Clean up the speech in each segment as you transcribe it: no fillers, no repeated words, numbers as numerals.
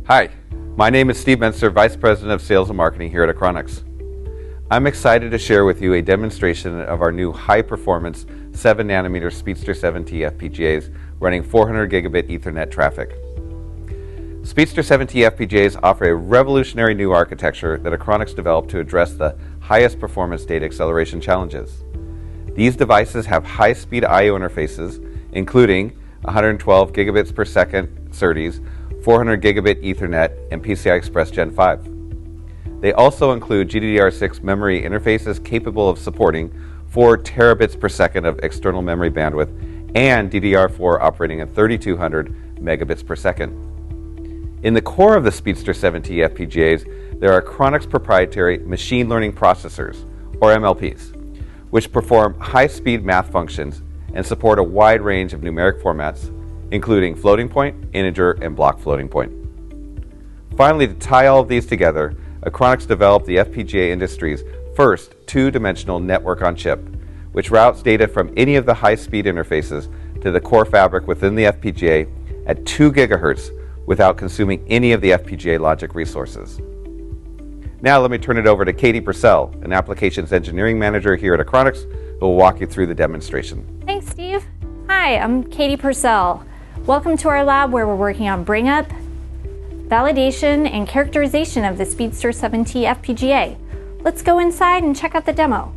Hi, my name is Steve Menster, Vice President of Sales and Marketing here at Achronix. I'm excited to share with you a demonstration of our new high-performance 7nm Speedster7t FPGAs running 400 gigabit Ethernet traffic. Speedster7t FPGAs offer a revolutionary new architecture that Achronix developed to address the highest performance data acceleration challenges. These devices have high-speed I/O interfaces, including 112 gigabits per second SerDes, 400 gigabit Ethernet, and PCI Express Gen 5. They also include GDDR6 memory interfaces capable of supporting 4 terabits per second of external memory bandwidth and DDR4 operating at 3200 megabits per second. In the core of the Speedster7t FPGAs, there are Achronix proprietary machine learning processors, or MLPs, which perform high-speed math functions and support a wide range of numeric formats, including floating point, integer, and block floating point. Finally, to tie all of these together, Achronix developed the FPGA industry's first two-dimensional network on chip, which routes data from any of the high-speed interfaces to the core fabric within the FPGA at 2 gigahertz without consuming any of the FPGA logic resources. Now let me turn it over to Katie Purcell, an Applications Engineering Manager here at Achronix, who will walk you through the demonstration. Thanks, Steve. Hi, I'm Katie Purcell. Welcome to our lab where we're working on bring up, validation, and characterization of the Speedster7t FPGA. Let's go inside and check out the demo.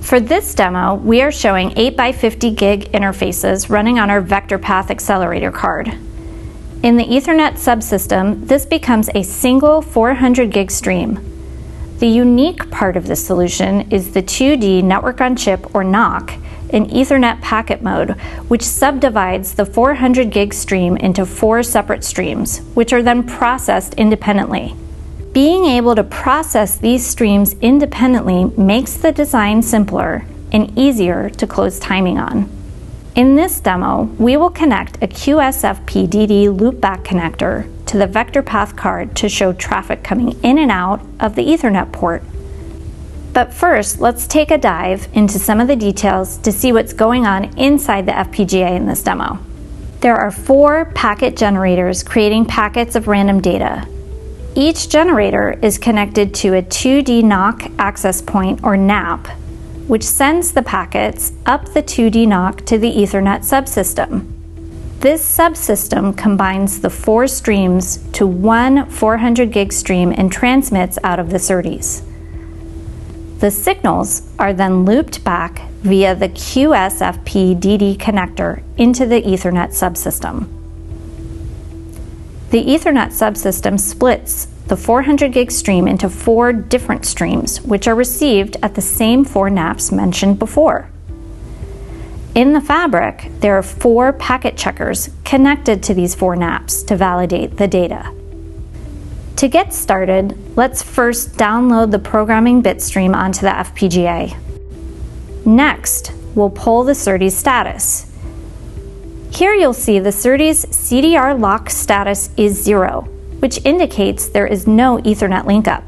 For this demo, we are showing 8x50 gig interfaces running on our VectorPath Accelerator Card. In the Ethernet subsystem, this becomes a single 400 gig stream. The unique part of this solution is the 2D network on chip, or NoC, in Ethernet packet mode, which subdivides the 400 gig stream into 4 separate streams, which are then processed independently. Being able to process these streams independently makes the design simpler and easier to close timing on. In this demo, we will connect a QSFP-DD loopback connector to the VectorPath card to show traffic coming in and out of the Ethernet port. But first, let's take a dive into some of the details to see what's going on inside the FPGA in this demo. There are 4 packet generators creating packets of random data. Each generator is connected to a 2D NoC access point, or NAP, which sends the packets up the 2D NoC to the Ethernet subsystem. This subsystem combines the 4 streams to one 400 gig stream and transmits out of the SerDes. The signals are then looped back via the QSFP-DD connector into the Ethernet subsystem. The Ethernet subsystem splits the 400 gig stream into 4 different streams, which are received at the same 4 NAPs mentioned before. In the fabric, there are 4 packet checkers connected to these 4 NAPs to validate the data. To get started, let's first download the programming bitstream onto the FPGA. Next, we'll pull the SerDes status. Here you'll see the SerDes CDR lock status is 0, which indicates there is no Ethernet linkup.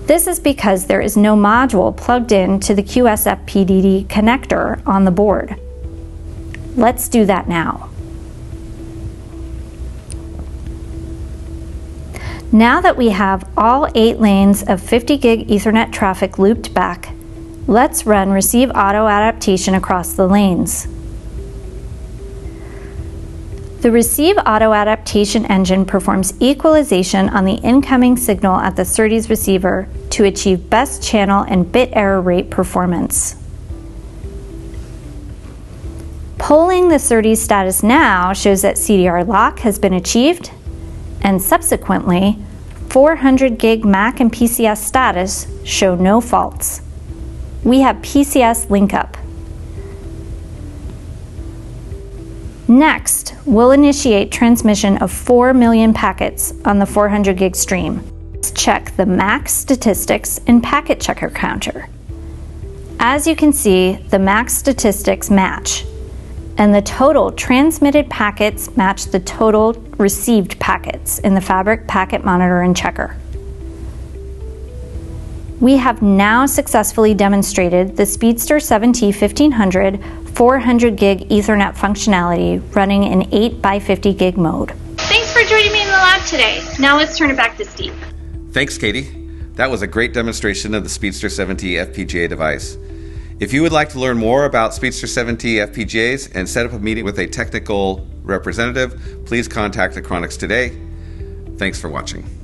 This is because there is no module plugged in to the QSFP-DD connector on the board. Let's do that now. Now that we have all 8 lanes of 50 gig Ethernet traffic looped back, let's run receive auto adaptation across the lanes. The receive auto adaptation engine performs equalization on the incoming signal at the SerDes receiver to achieve best channel and bit error rate performance. Polling the SerDes status now shows that CDR lock has been achieved, and subsequently, 400 gig MAC and PCS status show no faults. We have PCS linkup. Next, we'll initiate transmission of 4 million packets on the 400 gig stream. Let's check the MAC statistics and packet checker counter. As you can see, the MAC statistics match, and the total transmitted packets match the total received packets in the Fabric Packet Monitor and Checker. We have now successfully demonstrated the Speedster7t 1500 400 gig Ethernet functionality running in 8x50 gig mode. Thanks for joining me in the lab today. Now let's turn it back to Steve. Thanks, Katie. That was a great demonstration of the Speedster7t FPGA device. If you would like to learn more about Speedster7t FPGAs and set up a meeting with a technical representative, please contact Achronix today. Thanks for watching.